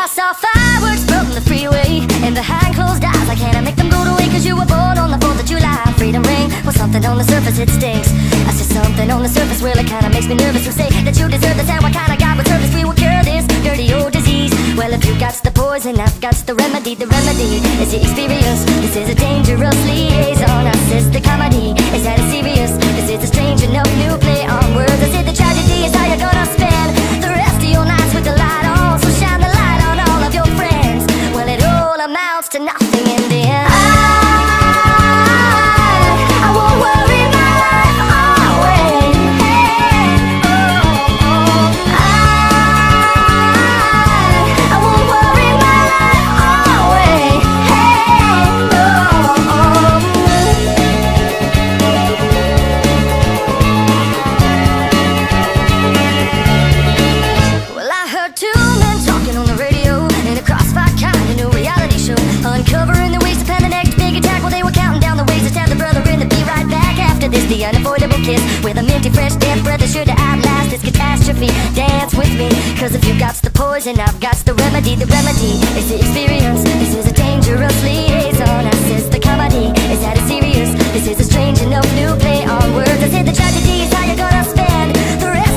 saw fireworks from the freeway, and behind closed eyes I can't make them go away. Cause you were born on the 4th of July. Freedom ring, well something on the surface it stinks. I see something on the surface, well it kinda makes me nervous. Who say that you deserve this, and what kind of God would serve this? We will cure this dirty old disease. Well if you got the poison, I've got the remedy. The remedy is the experience. This is a dangerous liaison. I says the comedy, is that it serious? This is a strange enough new play on words. I said the tragedy is how you're gonna spend the rest of your nights with the light on. So shine the light on all of your friends. Well it all amounts to nothing in the end. I won't worry my life away. I won't worry my life away. Well, I heard two men talking on the radio in a crossfire kind of new reality show, uncovering the ways to plan the next big attack. Well, they were counting down the ways to tell the brother in to be right back after this. The unavoidable kiss with a minty fresh death breath is sure to outlast this catastrophe. Dance with me, cause if you got the poison, I've got the remedy. The remedy is the experience. This is a dangerous liaison. I says the comedy, is that it serious? This is a strange enough new play on words. I said the tragedy is how you're gonna spend the rest